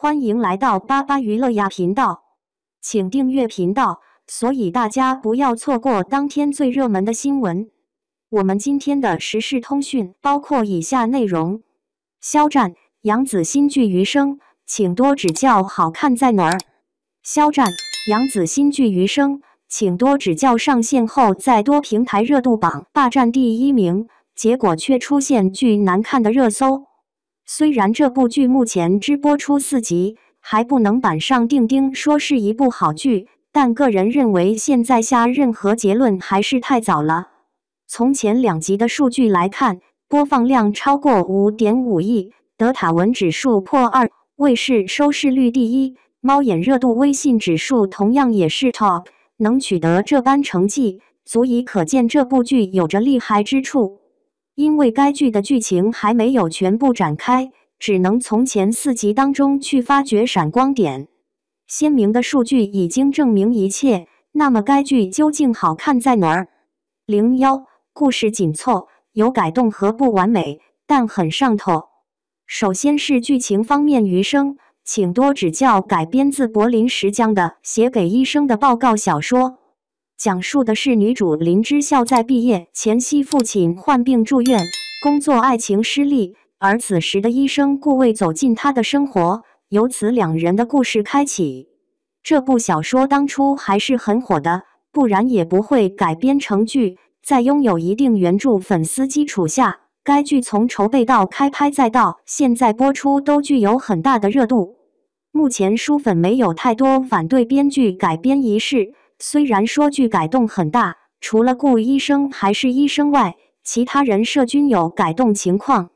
欢迎来到巴巴娱乐呀频道，请订阅频道，所以大家不要错过当天最热门的新闻。我们今天的时事通讯包括以下内容：肖战、杨紫新剧《余生》，请多指教，好看在哪儿？肖战、杨紫新剧《余生》，请多指教上线后在多平台热度榜霸占第1名，结果却出现剧难看的热搜。虽然这部剧目前只播出4集，还不能板上钉钉说是一部好剧，但个人认为现在下任何结论还是太早了。从前2集的数据来看，播放量超过 5.5 亿，德塔文指数破2，卫视收视率第1，猫眼热度微信指数同样也是 top， 能取得这般成绩，足以可见这部剧有着厉害之处。因为该剧的剧情还没有全部展开，只能从前4集当中去发掘闪光点。鲜明的数据已经证明一切，那么该剧究竟好看在哪儿？01，故事紧凑，有改动和不完美，但很上头。首先是剧情方面，《余生》请多指教改编自柏林石江的《写给医生的报告》小说。讲述的是女主林之孝在毕业前夕，父亲患病住院，工作爱情失利，而此时的医生顾魏走进她的生活，由此2人的故事开启。这部小说当初还是很火的，不然也不会改编成剧。在拥有一定原著粉丝基础下，该剧从筹备到开拍再到现在播出都具有很大的热度。目前书粉没有太多反对编剧改编一事。虽然说剧改动很大，除了顾医生还是医生外，其他人设均有改动情况，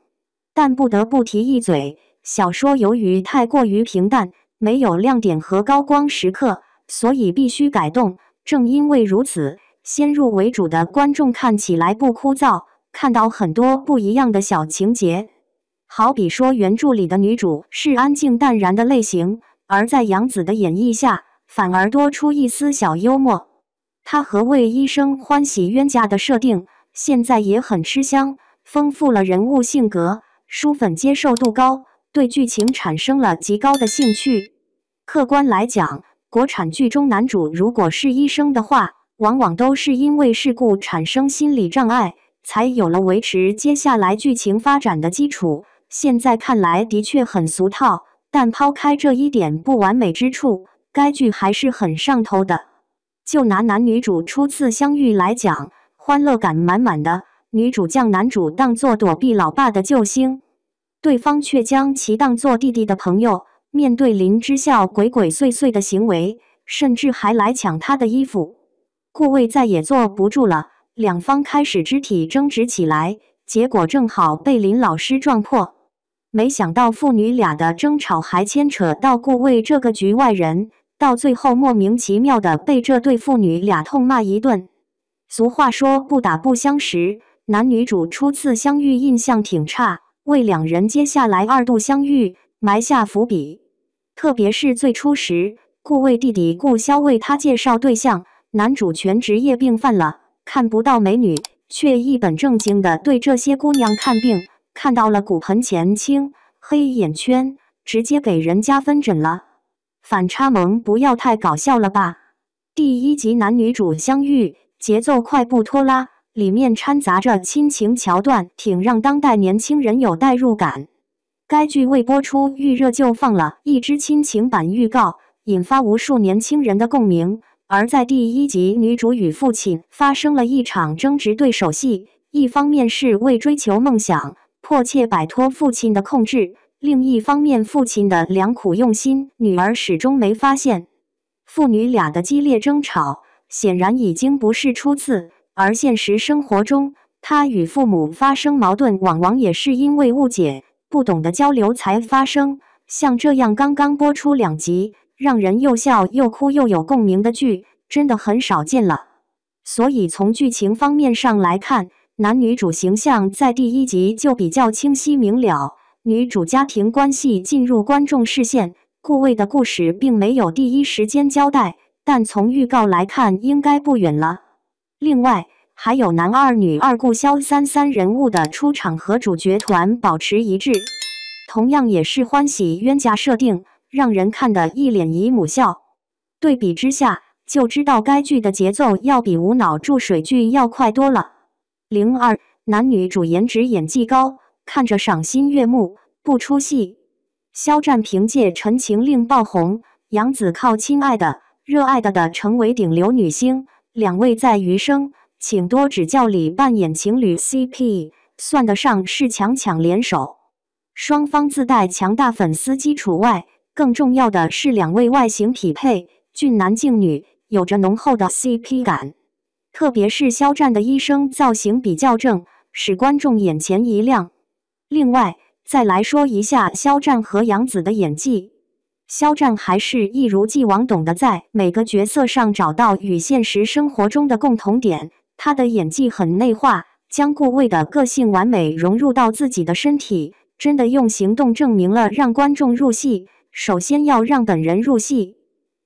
但不得不提一嘴，小说由于太过于平淡，没有亮点和高光时刻，所以必须改动。正因为如此，先入为主的观众看起来不枯燥，看到很多不一样的小情节。好比说原著里的女主是安静淡然的类型，而在杨紫的演绎下，反而多出一丝小幽默。他和魏医生欢喜冤家的设定，现在也很吃香，丰富了人物性格，书粉接受度高，对剧情产生了极高的兴趣。客观来讲，国产剧中男主如果是医生的话，往往都是因为事故产生心理障碍，才有了维持接下来剧情发展的基础。现在看来的确很俗套，但抛开这一点不完美之处，该剧还是很上头的。就拿男女主初次相遇来讲，欢乐感满满的。女主将男主当作躲避老爸的救星，对方却将其当作弟弟的朋友。面对林之孝鬼鬼祟祟的行为，甚至还来抢他的衣服，顾魏再也坐不住了，两方开始肢体争执起来，结果正好被林老师撞破。没想到父女俩的争吵还牵扯到顾魏这个局外人，到最后莫名其妙的被这对父女俩痛骂一顿。俗话说不打不相识，男女主初次相遇印象挺差，为2人接下来2度相遇埋下伏笔。特别是最初时，顾魏弟弟顾潇为他介绍对象，男主全职业病犯了，看不到美女，却一本正经的对这些姑娘看病，看到了骨盆前倾、黑眼圈，直接给人家分诊了。反差萌不要太搞笑了吧？第1集男女主相遇，节奏快不拖拉，里面掺杂着亲情桥段，挺让当代年轻人有代入感。该剧未播出，预热就放了一支亲情版预告，引发无数年轻人的共鸣。而在第1集，女主与父亲发生了一场争执对手戏，一方面是为追求梦想，迫切摆脱父亲的控制，另一方面父亲的良苦用心，女儿始终没发现。父女俩的激烈争吵，显然已经不是初次，而现实生活中，他与父母发生矛盾，往往也是因为误解、不懂得交流才发生。像这样刚刚播出2集，让人又笑又哭又有共鸣的剧，真的很少见了。所以从剧情方面上来看，男女主形象在第1集就比较清晰明了，女主家庭关系进入观众视线。顾魏的故事并没有第一时间交代，但从预告来看应该不远了。另外还有男二女二顾潇3人物的出场和主角团保持一致，同样也是欢喜冤家设定，让人看得一脸姨母笑。对比之下，就知道该剧的节奏要比无脑注水剧要快多了。02男女主颜值演技高，看着赏心悦目，不出戏。肖战凭借《陈情令》爆红，杨紫靠《亲爱的》热爱的成为顶流女星。两位在《余生，请多指教》里扮演情侣 CP， 算得上是强强联手。双方自带强大粉丝基础外，更重要的是两位外形匹配，俊男静女，有着浓厚的 CP 感。特别是肖战的医生造型比较正，使观众眼前一亮。另外，再来说一下肖战和杨紫的演技。肖战还是一如既往懂得在每个角色上找到与现实生活中的共同点，他的演技很内化，将顾魏的个性完美融入到自己的身体，真的用行动证明了让观众入戏，首先要让本人入戏。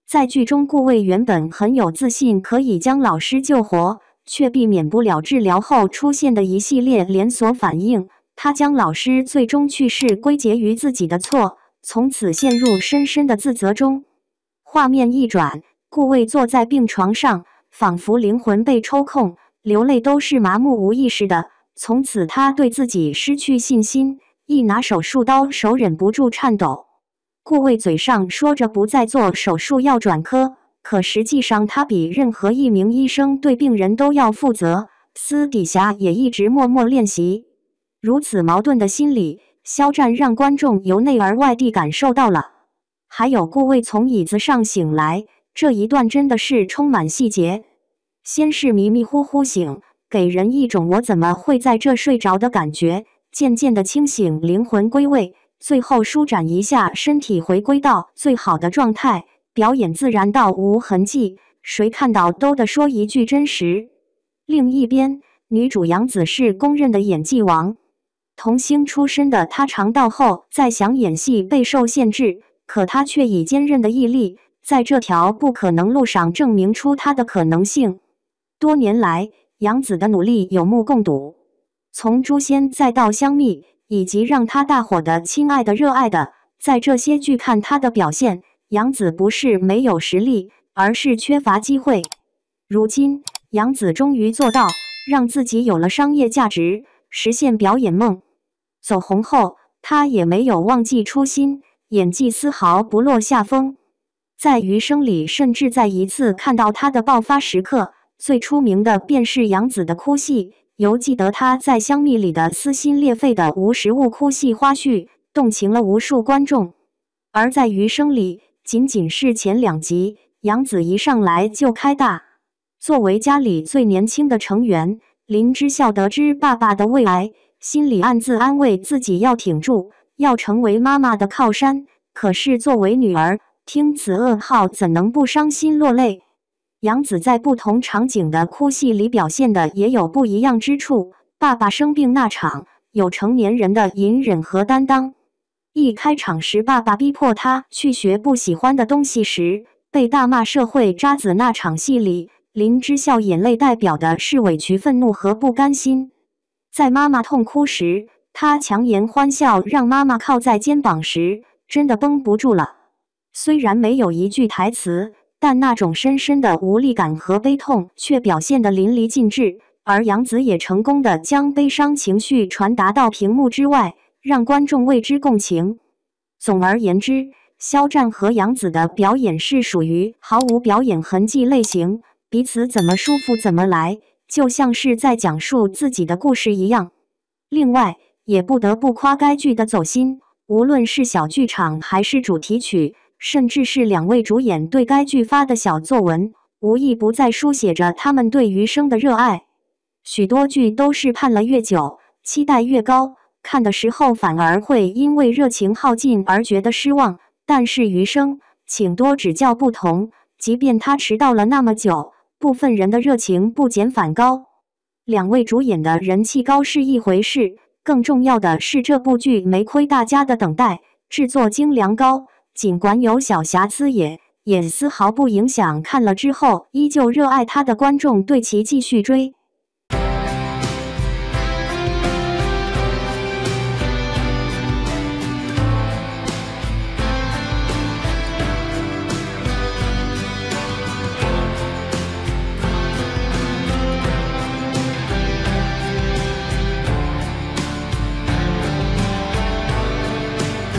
在剧中，顾魏原本很有自信可以将老师救活，却避免不了治疗后出现的一系列连锁反应。他将老师最终去世归结于自己的错，从此陷入深深的自责中。画面一转，顾魏坐在病床上，仿佛灵魂被抽空，流泪都是麻木无意识的。从此他对自己失去信心，一拿手术刀手忍不住颤抖。顾魏嘴上说着不再做手术要转科，可实际上他比任何一名医生对病人都要负责，私底下也一直默默练习。如此矛盾的心理，肖战让观众由内而外地感受到了。还有顾魏从椅子上醒来，这一段真的是充满细节。先是迷迷糊糊醒，给人一种我怎么会在这睡着的感觉，渐渐的清醒，灵魂归位，最后舒展一下身体，回归到最好的状态，表演自然到无痕迹，谁看到都得说一句真实。另一边，女主杨紫是公认的演技王。童星出身的她尝到后再想演戏备受限制，可她却以坚韧的毅力，在这条不可能路上证明出她的可能性。多年来，杨紫的努力有目共睹，从《诛仙》再到《香蜜》，以及让她大火的《亲爱的》《热爱的》，在这些剧看她的表现，杨紫不是没有实力，而是缺乏机会。如今，杨紫终于做到，让自己有了商业价值，实现表演梦。走红后，她也没有忘记初心，演技丝毫不落下风。在《余生》里，甚至在一次看到她的爆发时刻，最出名的便是杨紫的哭戏。犹记得她在《香蜜》里的撕心裂肺的无实物哭戏花絮，动情了无数观众。而在《余生》里，仅仅是前2集，杨紫一上来就开大。作为家里最年轻的成员，林之孝得知爸爸的胃癌，心里暗自安慰自己要挺住，要成为妈妈的靠山。可是作为女儿，听此噩耗怎能不伤心落泪？杨紫在不同场景的哭戏里表现的也有不一样之处。爸爸生病那场，有成年人的隐忍和担当。一开场时，爸爸逼迫他去学不喜欢的东西时，被大骂社会渣子那场戏里，林之孝眼泪代表的是委屈、愤怒和不甘心。在妈妈痛哭时，他强颜欢笑，让妈妈靠在肩膀时，真的绷不住了。虽然没有一句台词，但那种深深的无力感和悲痛却表现得淋漓尽致，而杨紫也成功地将悲伤情绪传达到屏幕之外，让观众为之共情。总而言之，肖战和杨紫的表演是属于毫无表演痕迹类型，彼此怎么舒服怎么来，就像是在讲述自己的故事一样。另外，也不得不夸该剧的走心，无论是小剧场还是主题曲，甚至是2位主演对该剧发的小作文，无一不在书写着他们对余生的热爱。许多剧都是盼了越久，期待越高，看的时候反而会因为热情耗尽而觉得失望。但是余生，请多指教不同，即便他迟到了那么久，部分人的热情不减反高。2位主演的人气高是一回事，更重要的是这部剧没亏大家的等待，制作精良高，尽管有小瑕疵也丝毫不影响看了之后依旧热爱它的观众对其继续追。